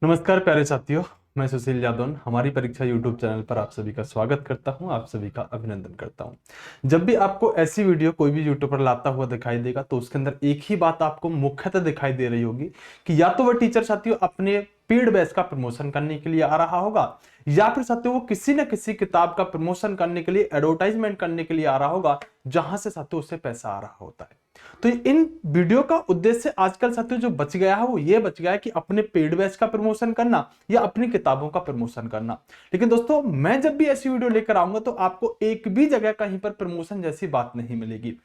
नमस्कार प्यारे साथियों, मैं सुशील यादव हमारी परीक्षा यूट्यूब चैनल पर आप सभी का स्वागत करता हूं, आप सभी का अभिनंदन करता हूं। जब भी आपको ऐसी वीडियो कोई भी यूट्यूबर लाता हुआ दिखाई देगा तो उसके अंदर एक ही बात आपको मुख्यतः दिखाई दे रही होगी कि या तो वह टीचर साथियों अपने पेड बैच का प्रमोशन करने के लिए आ रहा होगा, या फिर साथियों वो किसी न किसी किताब का प्रमोशन करने के लिए, एडवर्टाइजमेंट करने के लिए आ रहा होगा, जहां से साथियों उससे पैसा आ रहा होता है। तो इन वीडियो का उद्देश्य आजकल साथियों जो बच गया है वो ये बच गया है कि अपने पेड बैच का प्रमोशन करना या अपनी किताबों का प्रमोशन करना। लेकिन दोस्तों, मैं जब भी ऐसी वीडियो लेकर आऊंगा तो आपको एक भी जगह कहीं पर प्रमोशन जैसी बात नहीं मिलेगी।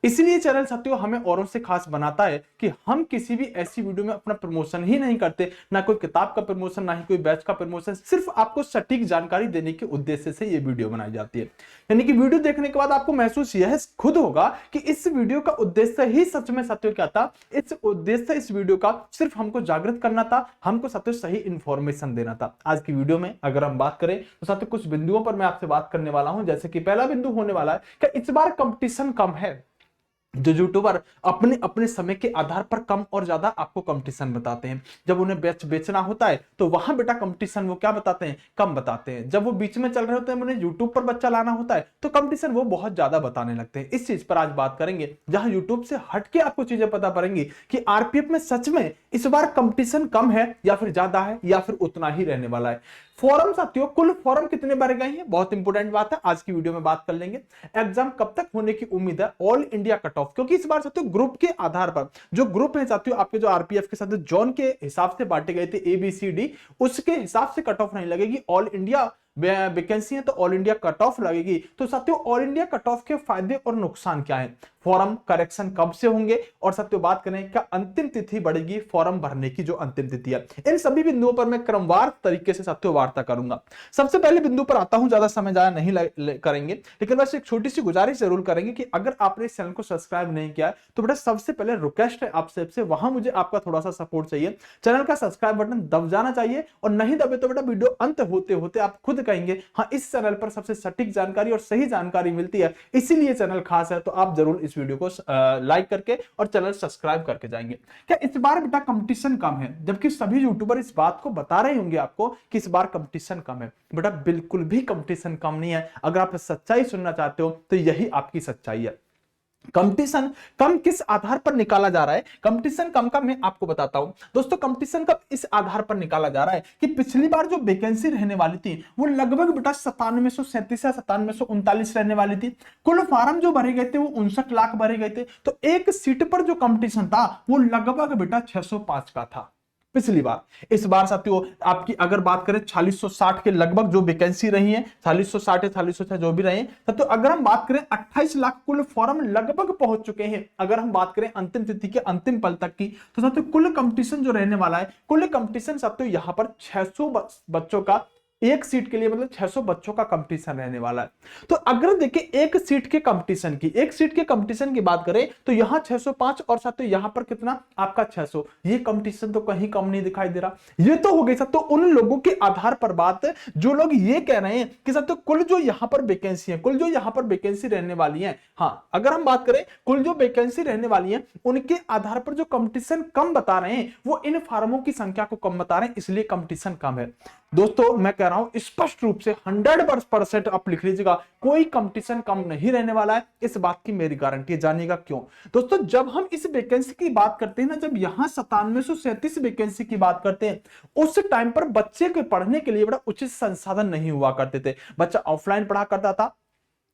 इसलिए चैनल साथियों हमें औरों से खास बनाता है कि हम किसी भी ऐसी वीडियो में अपना प्रमोशन ही नहीं करते, ना कोई किताब का प्रमोशन, ना ही कोई बैच का प्रमोशन। सिर्फ आपको सटीक जानकारी देने के उद्देश्य से ये वीडियो बनाई जाती है। यानी कि वीडियो देखने के बाद आपको महसूस यह खुद होगा कि इस वीडियो का उद्देश्य ही सच में साथियों क्या था। इस उद्देश्य इस वीडियो का सिर्फ हमको जागृत करना था, हमको साथियों सही इंफॉर्मेशन देना था। आज की वीडियो में अगर हम बात करें तो साथियों कुछ बिंदुओं पर मैं आपसे बात करने वाला हूं। जैसे कि पहला बिंदु होने वाला है कि इस बार कंपटीशन कम है। जो यूट्यूबर अपने अपने समय के आधार पर कम और ज्यादा आपको कंपटीशन बताते हैं। जब उन्हें बेचना होता है तो वहां बेटा कंपटीशन वो क्या बताते हैं, कम बताते हैं। जब वो बीच में चल रहे होते हैं, उन्हें यूट्यूब पर बच्चा लाना होता है तो कंपटीशन वो बहुत ज्यादा बताने लगते हैं। इस चीज पर आज बात करेंगे, जहां यूट्यूब से हटके आपको चीजें पता पड़ेंगी कि आरपीएफ में सच में इस बार कंपटीशन कम है या फिर ज्यादा है या फिर उतना ही रहने वाला है। फॉरम साथियों, कुल फॉरम कितने भरे गए हैं, बहुत इंपॉर्टेंट बात है, आज की वीडियो में बात कर लेंगे। एग्जाम कब तक होने की उम्मीद है, ऑल इंडिया कट ऑफ, क्योंकि इस बार साथियों ग्रुप के आधार पर जो ग्रुप है साथियों आपके, जो आरपीएफ के साथ जोन के हिसाब से बांटे गए थे ABCD, उसके हिसाब से कट ऑफ नहीं लगेगी। ऑल इंडिया वैकेंसी है तो ऑल इंडिया कट ऑफ लगेगी। तो साथियों ऑल इंडिया कट ऑफ के फायदे और नुकसान क्या है, फॉर्म करेक्शन कब से होंगे, और साथियों बात करें क्या अंतिम तिथि बढ़ेगी फॉर्म भरने की, जो अंतिम तिथि है। इन सभी बिंदुओं पर मैं क्रमवार तरीके से साथियों वार्ता करूंगा। सबसे पहले बिंदु पर आता हूं, ज्यादा समय जाया नहीं करेंगे, लेकिन बस एक छोटी सी गुजारिश जरूर करेंगे कि अगर आपने इस चैनल को सब्सक्राइब नहीं किया है तो बेटा सबसे पहले रिक्वेस्ट है आप सबसे, वहां मुझे आपका थोड़ा सा सपोर्ट चाहिए। चैनल का सब्सक्राइब बटन दब जाना चाहिए, और नहीं दबे तो बेटा वीडियो अंत होते होते आप खुद कहेंगे हाँ इस चैनल पर सबसे सटीक जानकारी और सही जानकारी मिलती है, इसीलिए चैनल खास है। तो आप जरूर इस वीडियो को लाइक करके और चैनल सब्सक्राइब करके जाएंगे। क्या इस बार बेटा कंपटीशन कम है, जबकि सभी यूट्यूबर इस बात को बता रहे होंगे आपको कि इस बार कंपटीशन कम है। बेटा बिल्कुल भी कंपटीशन कम नहीं है। अगर आप सच्चाई सुनना चाहते हो तो यही आपकी सच्चाई है। कंपटीशन कम किस आधार पर निकाला जा रहा है, कंपटीशन कम का मैं आपको बताता हूं दोस्तों। कंपटीशन कब इस आधार पर निकाला जा रहा है कि पिछली बार जो वैकेंसी रहने वाली थी वो लगभग बेटा 9737 या 9739 रहने वाली थी। कुल फार्म जो भरे गए थे वो 59 लाख भरे गए थे। तो एक सीट पर जो कंपटीशन था वो लगभग बेटा 605 का था पिछली बार। इस बार साथियों आपकी अगर बात करें 4660 के लगभग जो वैकेंसी रही है, 4660 या 4660 जो भी रहे, तो अगर हम बात करें 28 लाख कुल फॉर्म लगभग पहुंच चुके हैं। अगर हम बात करें अंतिम तिथि के अंतिम पल तक की, तो साथियों कुल कंपटीशन जो रहने वाला है, कुल कंपटीशन साथियों यहां पर 600 बच्चों का, एक सीट के लिए मतलब 600 बच्चों का कंपटीशन रहने वाला है। तो अगर देखिए एक सीट के कंपटीशन की बात करें तो यहां 605 और साथियों यहां पर कितना आपका 600, ये कंपटीशन तो कहीं कम नहीं दिखाई दे रहा। ये तो हो गई साथियों उन लोगों के आधार पर बात है जो लोग ये कह रहे हैं कि साथियों कुल जो यहां पर वैकेंसी है, कुल जो यहां पर वैकेंसी रहने वाली है, हाँ अगर हम बात करें कुल जो वैकेंसी रहने वाली है उनके आधार पर जो कंपटीशन कम बता रहे हैं वो इन फार्मों की संख्या को कम बता रहे हैं, इसलिए कंपटीशन कम है। दोस्तों मैं कह रहा हूं स्पष्ट रूप से 100% आप लिख लीजिएगा, कोई कंपटीशन कम नहीं रहने वाला है। इस बात की मेरी गारंटी है। जानिएगा क्यों दोस्तों, जब हम इस वैकेंसी की बात करते हैं ना, जब यहां 9737 वैकेंसी की बात करते हैं, उस टाइम पर बच्चे के पढ़ने के लिए बड़ा उचित संसाधन नहीं हुआ करते थे। बच्चा ऑफलाइन पढ़ा करता था,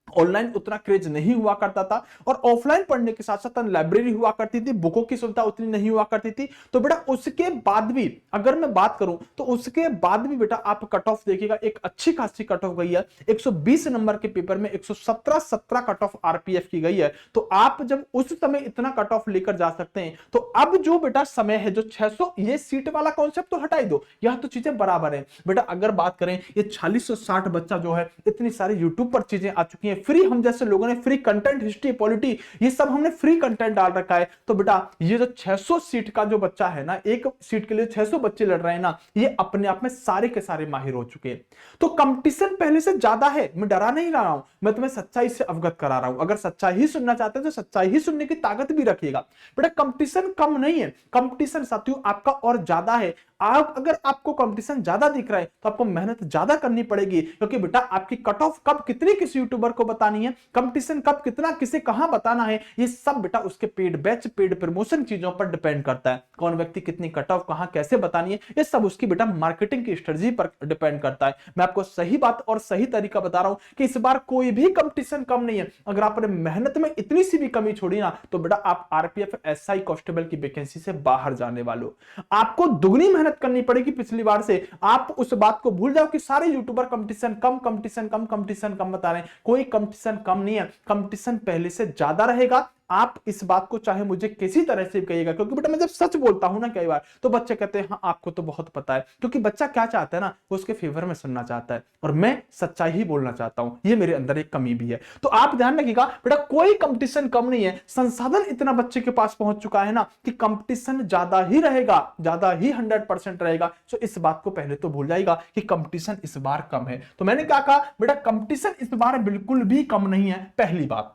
ऑनलाइन उतना क्रेज नहीं हुआ करता था, और ऑफलाइन पढ़ने के साथ साथ लाइब्रेरी हुआ करती थी, बुकों की सुविधा उतनी नहीं हुआ करती थी। तो बेटा उसके बाद भी अगर मैं बात करूं तो उसके बाद भी बेटा आप कट ऑफ देखिएगा, एक अच्छी खासी कट ऑफ गई है। 120 नंबर के पेपर में 117 कट ऑफ आरपीएफ की गई है। तो आप जब उस समय इतना कट ऑफ लेकर जा सकते हैं, तो अब जो बेटा समय है जो 600, ये सीट वाला कॉन्सेप्ट तो हटाई दो, यह तो चीजें बराबर है बेटा। अगर बात करें ये 4660 बच्चा जो है, इतनी सारी यूट्यूब पर चीजें आ चुकी हैं फ्री, हम जैसे लोगों ने फ्री कंटेंट, हिस्ट्री, पॉलिटी, ये सब हमने फ्री कंटेंट डाल रखा है। तो बेटा ये जो 600 सीट का जो बच्चा है ना, एक सीट के लिए 600 बच्चे लड़ रहे हैं ना, ये अपने आप में सारे के सारे माहिर हो चुके हैं। तो कंपटीशन पहले से ज्यादा है, मैं डरा नहीं रहा हूं, मैं तुम्हें सच्चाई से अवगत करा रहा हूं। अगर सच्चाई ही सुनना चाहते हैं तो सच्चाई ही सुनने की ताकत भी रखिएगा। बेटा कंपटीशन कम नहीं है, कंपटीशन साथियों आपका और ज्यादा है। आप अगर आपको कंपटीशन ज्यादा दिख रहा है तो आपको मेहनत ज्यादा करनी पड़ेगी, क्योंकि बेटा आपकी कट ऑफ कब कितनी किस यूट्यूबर को बतानी है, कंपटीशन कब कितना किसे कहां बताना है, ये सब बेटा उसके पेड बैच पेड प्रमोशन चीजों पर डिपेंड करता है। कौन व्यक्ति कितनी कट ऑफ कहां कैसे बतानी है, ये सब उसकी बेटा मार्केटिंग की स्ट्रेटजी पर डिपेंड करता है। मैं आपको सही बात और सही तरीका बता रहा हूं कि इस बार कोई भी कंपटीशन कम नहीं है। अगर आपने मेहनत में इतनी सी भी कमी छोड़ी ना तो बेटा आप आरपीएफ एसआई कांस्टेबल की वैकेंसी से बाहर जाने वालों। आपको दुगनी मेहनत करनी पड़ेगी पिछली बार से। आप उस बात को भूल जाओ कि सारे यूट्यूबर कंपटीशन कम बता रहे हैं। कोई कंपटीशन कम नहीं है, कंपटीशन पहले से ज्यादा रहेगा। आप इस बात को चाहे मुझे किसी तरह से कहिएगा, क्योंकि बेटा मैं जब सच बोलता हूं ना कई बार तो बच्चे कहते हैं हाँ आपको तो बहुत पता है, क्योंकि बच्चा क्या चाहता है ना, वो उसके फेवर में सुनना चाहता है और मैं सच्चाई ही बोलना चाहता हूं। ये मेरे अंदर एक कमी भी है। तो आप ध्यान रखिएगा बेटा, कोई कंपटीशन कम नहीं है। संसाधन इतना बच्चे के पास पहुंच चुका है ना कि कंपटीशन ज्यादा ही रहेगा, ज्यादा ही 100% रहेगा। तो इस बात को पहले तो भूल जाएगा कि कंपटीशन इस बार कम है। तो मैंने क्या कहा बेटा, कंपटीशन इस बार बिल्कुल भी कम नहीं है। पहली बात,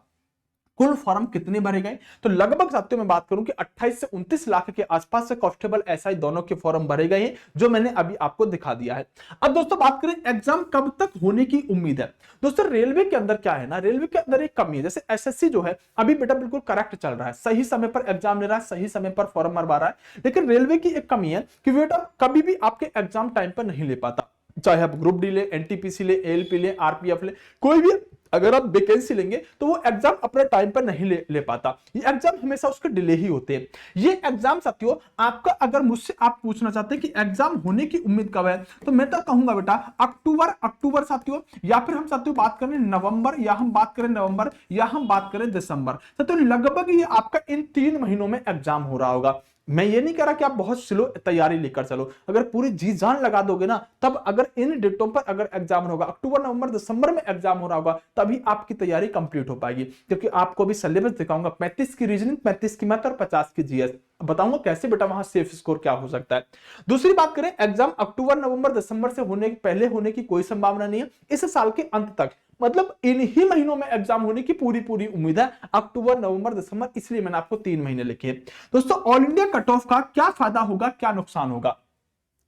कुल फॉर्म कितने भरे गए, तो लगभग साथियों में बात करूं कि 28 से 29 लाख के आसपास से कांस्टेबल एसआई दोनों के फॉर्म भरे गए हैं, जो मैंने अभी आपको दिखा दिया है। अब दोस्तों बात करें एग्जाम कब तक होने की उम्मीद है। दोस्तों रेलवे के अंदर क्या है ना, रेलवे के अंदर एक कमी है। जैसे एसएससी जो है अभी बेटा बिल्कुल करेक्ट चल रहा है, सही समय पर एग्जाम ले रहा है, सही समय पर फॉर्म भरवा रहा है। लेकिन रेलवे की एक कमी है कि बेटा कभी भी आपके एग्जाम टाइम पर नहीं ले पाता। चाहे आप ग्रुप डी ले, एनटीपीसी ले, एएलपी ले, आरपीएफ ले, कोई भी अगर आप वैकेंसी लेंगे तो वो एग्जाम अपने टाइम पर नहीं ले पाता। ये एग्जाम हमेशा उसके डिले ही होते हैं। ये एग्जाम साथियों आपका, अगर मुझसे आप पूछना चाहते हैं कि एग्जाम होने की उम्मीद कब है, तो मैं तो कहूंगा बेटा अक्टूबर साथियों, या फिर हम साथियों बात करें नवंबर, या हम बात करें नवंबर, या हम बात करें दिसंबर। तो लगभग ये आपका इन 3 महीनों में एग्जाम हो रहा होगा। मैं ये नहीं कह रहा कि आप बहुत स्लो तैयारी लेकर चलो, अगर पूरी जी जान लगा दोगे ना, तब अगर इन डेटों पर अगर एग्जाम होगा, अक्टूबर नवंबर दिसंबर में एग्जाम हो रहा होगा, तभी आपकी तैयारी कंप्लीट हो पाएगी। क्योंकि आपको भी सिलेबस दिखाऊंगा, 35 की रीजनिंग, 35 की मैथ और 50 की जीएस, बताऊंगा कैसे बेटा वहां सेफ स्कोर क्या हो सकता है। दूसरी बात करें, एग्जाम अक्टूबर नवंबर दिसंबर से पहले होने की कोई संभावना नहीं है। इस साल के अंत तक, मतलब इन ही महीनों में एग्जाम होने की पूरी उम्मीद है, अक्टूबर नवंबर दिसंबर, इसलिए मैंने आपको 3 महीने लिखे। दोस्तों ऑल इंडिया कट ऑफ का क्या फायदा होगा, क्या नुकसान होगा।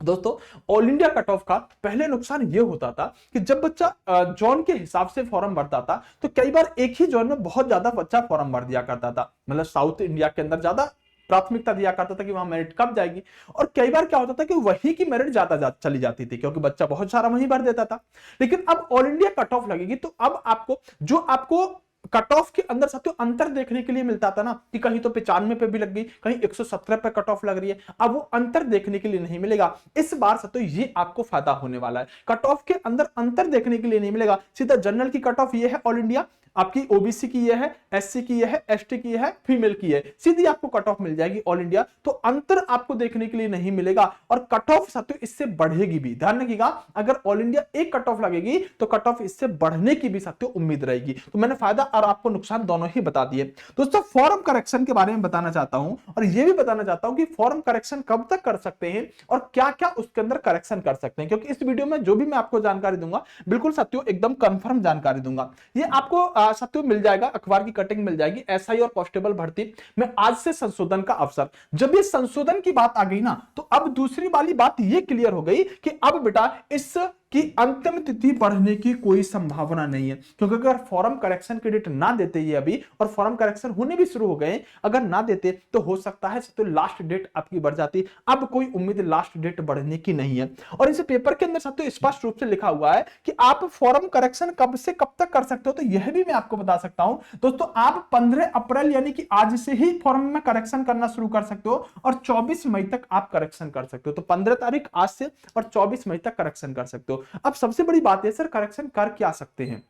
दोस्तों ऑल इंडिया कट ऑफ का पहले नुकसान यह होता था कि जब बच्चा जोन के हिसाब से फॉर्म भरता था तो कई बार एक ही जोन में बहुत ज्यादा बच्चा फॉर्म भर दिया करता था। मतलब साउथ इंडिया के अंदर ज्यादा प्राथमिकता दिया करता था कि वहां मेरिट कब जाएगी, और कई बार क्या होता था कि वही की मेरिट ज्यादा चली जाती थी, क्योंकि बच्चा बहुत सारा वहीं भर देता था। लेकिन अब ऑल इंडिया कट ऑफ लगेगी तो अब आपको जो आपको कट ऑफ के अंदर साथियों अंतर देखने के लिए मिलता था ना, कि कहीं तो 95 पे भी लग गई, कहीं 117 पे कट ऑफ लग रही है, अब वो अंतर देखने के लिए नहीं मिलेगा। इस बार साथियों ये आपको फायदा होने वाला है। कट ऑफ के अंदर अंतर देखने के लिए नहीं मिलेगा। सीधा जनरल की कट ऑफ ये है ऑल इंडिया, आपकी ओबीसी की ये है, एससी की ये है, एसटी की ये है, फीमेल की है, सीधी आपको कट ऑफ मिल जाएगी ऑल इंडिया। तो अंतर आपको देखने के लिए नहीं मिलेगा, और कट ऑफ साथियों इससे बढ़ेगी भी। ध्यान रखिएगा, अगर ऑल इंडिया एक कट ऑफ लगेगी तो कट ऑफ इससे बढ़ने की भी साथियों उम्मीद रहेगी। तो मैंने फायदा और आपको नुकसान दोनों ही बता दिए। दोस्तों फॉर्म करेक्शन के बारे में बताना चाहता हूं, और यह भी बताना चाहता हूं कि फॉर्म करेक्शन कब तक कर सकते हैं और क्या क्या उसके अंदर करेक्शन कर सकते हैं, क्योंकि इस वीडियो में जो भी मैं आपको जानकारी दूंगा बिल्कुल साथियों एकदम कंफर्म जानकारी दूंगा। ये आपको साथियों मिल जाएगा, अखबार की कटिंग मिल जाएगी, एसआई और कांस्टेबल भर्ती में आज से संशोधन का अवसर। जब ये संशोधन की बात आ गई ना, तो अब दूसरी वाली बात ये क्लियर हो गई कि अब बेटा इस कि अंतिम तिथि बढ़ने की कोई संभावना नहीं है, क्योंकि अगर फॉर्म करेक्शन की डेट ना देते ये अभी, और फॉर्म करेक्शन होने भी शुरू हो गए, अगर ना देते तो हो सकता है तो लास्ट डेट आपकी बढ़ जाती। अब कोई उम्मीद लास्ट डेट बढ़ने की नहीं है। और इस पेपर के अंदर साथियों स्पष्ट रूप से लिखा हुआ है कि आप फॉर्म करेक्शन कब से कब तक कर सकते हो, तो यह भी मैं आपको बता सकता हूं। दोस्तों आप 15 अप्रैल यानी कि आज से ही फॉर्म में करेक्शन करना शुरू कर सकते हो, और 24 मई तक आप करेक्शन कर सकते हो। तो 15 तारीख आज से और 24 मई तक करेक्शन कर सकते हो। अब सबसे बड़ी बात है सर करेक्शन कर क्या सकते हैं,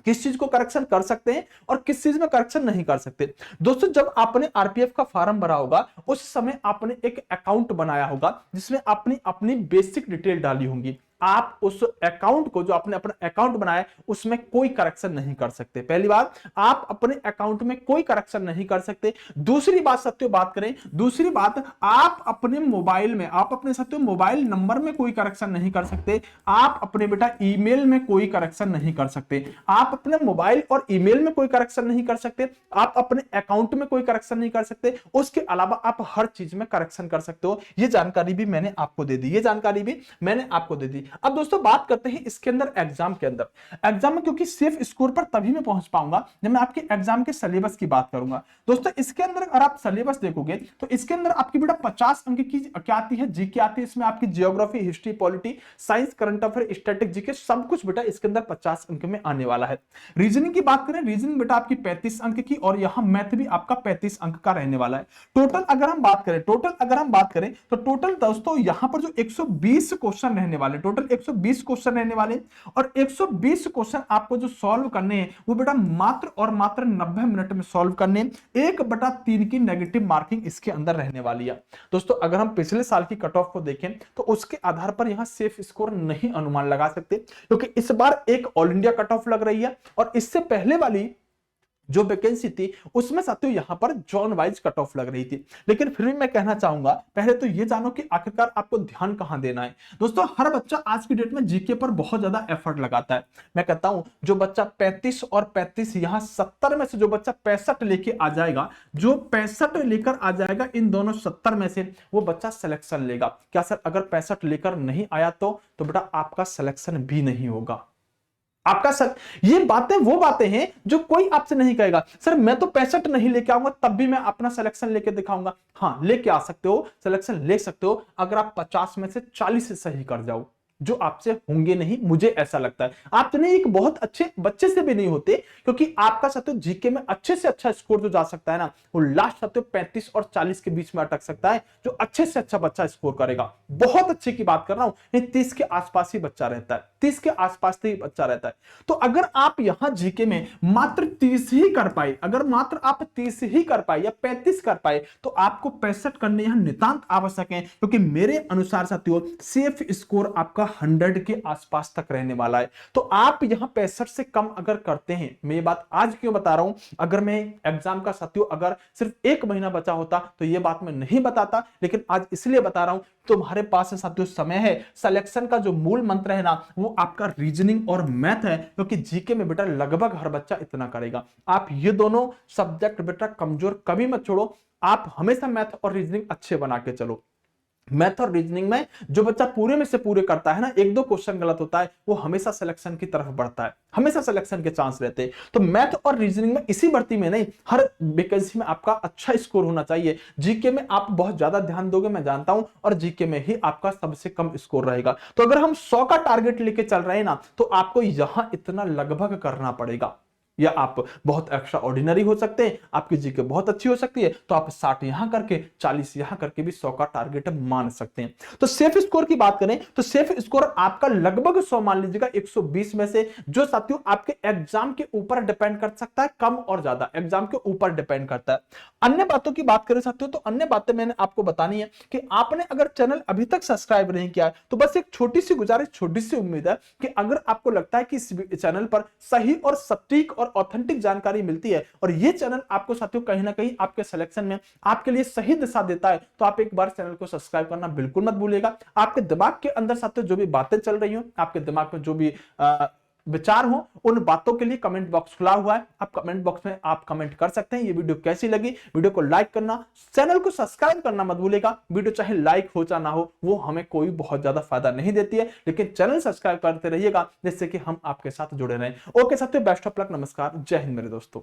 किस चीज को करेक्शन कर सकते हैं और किस चीज में करेक्शन नहीं कर सकते। दोस्तों जब आपने आरपीएफ का फॉर्म भरा होगा उस समय आपने एक अकाउंट बनाया होगा जिसमें आपने अपनी बेसिक डिटेल डाली होंगी। आप उस अकाउंट को, जो आपने अपना अकाउंट बनाया, उसमें कोई करेक्शन नहीं कर सकते। पहली बात, आप अपने अकाउंट में कोई करेक्शन नहीं कर सकते। दूसरी बात सत्य बात करें, दूसरी बात, आप अपने मोबाइल में, आप अपने सत्य मोबाइल नंबर में कोई करेक्शन नहीं कर सकते। आप अपने बेटा ईमेल में कोई करेक्शन नहीं कर सकते। आप अपने मोबाइल और ईमेल में कोई करेक्शन नहीं कर सकते। आप अपने अकाउंट में कोई करेक्शन नहीं कर सकते। उसके अलावा आप हर चीज में करेक्शन कर सकते हो। ये जानकारी भी मैंने आपको दे दी, ये जानकारी भी मैंने आपको दे दी। अब दोस्तों बात करते हैं इसके अंदर एग्जाम के अंदर। एग्जाम में, क्योंकि सेफ स्कोर पर तभी मैं पहुंच पाऊंगा जब मैं आपके एग्जाम के सिलेबस की बात करूंगा। दोस्तों इसके अंदर अगर आप सिलेबस देखोगे तो इसके अंदर आपकी बेटा 50 अंक की क्या आती है, जीके आती है। इसमें आपकी geography, history, polity, science, current affair, static, GK सब कुछ बेटा इसके अंदर 50 अंक में आने वाला है। रीजनिंग की बात करें, रीजनिंग बेटा आपकी 35 अंक की, और यहां मैथ भी आपका 35 अंक का रहने वाला है। टोटल अगर हम बात करें, तो टोटल दोस्तों यहां पर जो 120 क्वेश्चन रहने वाले, टोटल 120 क्वेश्चन रहने वाले, और 120 क्वेश्चन आपको जो सॉल्व करने हैं वो बेटा मात्र और मात्र 90 मिनट में सॉल्व करने। 1/3 की नेगेटिव मार्किंग इसके अंदर रहने वाली है। दोस्तों अगर हम पिछले साल की कट ऑफ को देखें तो उसके आधार पर यहां सेफ स्कोर नहीं अनुमान लगा सकते, क्योंकि इस बार एक ऑल इंडिया कट ऑफ लग रही है, और इससे पहले वाली जो वैकेंसी थी उसमें साथियों यहां पर जोन वाइज कट ऑफ लग रही थी। लेकिन फिर भी मैं कहना चाहूंगा, पहले तो ये जानो कि आखिरकार आपको ध्यान कहां देना है। दोस्तों हर बच्चा आज की डेट में जीके पर बहुत ज्यादा एफर्ट लगाता है। मैं कहता हूं जो बच्चा 35 और 35, यहां 70 में से जो बच्चा 65 लेके आ जाएगा, जो 65 लेकर आ जाएगा इन दोनों 70 में से, वो बच्चा सिलेक्शन लेगा। क्या सर अगर 65 लेकर नहीं आया तो बेटा आपका सिलेक्शन भी नहीं होगा आपका सर। ये बातें वो बातें हैं जो कोई आपसे नहीं कहेगा सर मैं तो 65 नहीं लेके आऊंगा तब भी मैं अपना सिलेक्शन लेके दिखाऊंगा। हाँ लेके आ सकते हो, सिलेक्शन ले सकते हो अगर आप 50 में से 40 सही कर जाओ, जो आपसे होंगे नहीं, मुझे ऐसा लगता है। आप नहीं एक बहुत अच्छे बच्चे से भी नहीं होते, क्योंकि आपका साथियों जीके में अच्छे से अच्छा स्कोर जो जा सकता है ना, वो लास्ट साथियों 35 और 40 के बीच में अटक सकता है। जो अच्छे से अच्छा बच्चा स्कोर करेगा, बहुत अच्छे की बात कर रहा हूं, नहीं 30 के आसपास ही बच्चा रहता है, 30 के आसपास ही बच्चा रहता है। तो अगर आप यहां जीके में मात्र 30 ही कर पाए, अगर मात्र आप 30 ही कर पाए या 35 कर पाए, तो आपको 65 करने यहां नितांत आवश्यक है, क्योंकि मेरे अनुसार साथियों सेफ स्कोर आपका 100 के आसपास तक रहने वाला है। तो आप यहां 65 से कम अगर करते हैं, मैं ये बात आज क्यों बता रहा हूं, अगर मैं एग्जाम का साथियों अगर सिर्फ 1 महीना बचा होता तो ये बात मैं नहीं बताता, लेकिन आज इसलिए बता रहा हूं तुम्हारे पास साथियों समय है। सिलेक्शन का जो मूल मंत्र है ना, वो आपका रीजनिंग और मैथ है, क्योंकि जीके में बेटा लगभग हर बच्चा इतना करेगा। आप ये दोनों सब्जेक्ट बेटा कमजोर कभी मत छोड़ो, आप हमेशा मैथ और रीजनिंग अच्छे बना के चलो। मैथ और रीजनिंग में जो बच्चा पूरे में से पूरे करता है ना, 1-2 क्वेश्चन गलत होता है, वो हमेशा सिलेक्शन की तरफ बढ़ता है, हमेशा सिलेक्शन के चांस रहते हैं। तो मैथ और रीजनिंग में, इसी भर्ती में नहीं, हर वैकेंसी में आपका अच्छा स्कोर होना चाहिए। जीके में आप बहुत ज्यादा ध्यान दोगे मैं जानता हूं, और जीके में ही आपका सबसे कम स्कोर रहेगा। तो अगर हम 100 का टारगेट लेके चल रहे हैं ना, तो आपको यहां इतना लगभग करना पड़ेगा, या आप बहुत एक्स्ट्रा ऑर्डिनरी हो सकते हैं, आपकी जीके बहुत अच्छी हो सकती है, तो आप 60 यहां करके 40 यहां करके भी 100 का टारगेट मान सकते हैं। तो सेफ स्कोर की बात करें तो सेफ स्कोर आपका लगभग 100 मान लीजिएगा 120 में से, जो साथियों आपके एग्जाम के ऊपर डिपेंड कर सकता है, कम और ज्यादा एग्जाम के ऊपर डिपेंड करता है। अन्य बातों की बात करें साथियों, तो अन्य बातें मैंने आपको बतानी है कि आपने अगर चैनल अभी तक सब्सक्राइब नहीं किया है, तो बस एक छोटी सी गुजारिश, छोटी सी उम्मीद है कि अगर आपको लगता है कि इस चैनल पर सही और सटीक और ऑथेंटिक जानकारी मिलती है, और ये चैनल आपको साथियों कहीं ना कहीं आपके सिलेक्शन में आपके लिए सही दिशा देता है, तो आप एक बार चैनल को सब्सक्राइब करना बिल्कुल मत भूलिएगा। आपके दिमाग के अंदर साथियों जो भी बातें चल रही हो, आपके दिमाग में जो भी विचार हो, उन बातों के लिए कमेंट बॉक्स खुला हुआ है, आप कमेंट बॉक्स में आप कमेंट कर सकते हैं। ये वीडियो कैसी लगी, वीडियो को लाइक करना, चैनल को सब्सक्राइब करना मत भूलिएगा। वीडियो चाहे लाइक हो चाहे ना हो, वो हमें कोई बहुत ज्यादा फायदा नहीं देती है, लेकिन चैनल सब्सक्राइब करते रहिएगा, जिससे कि हम आपके साथ जुड़े रहें। ओके साथियों, बेस्ट ऑफ लक, नमस्कार, जय हिंद मेरे दोस्तों।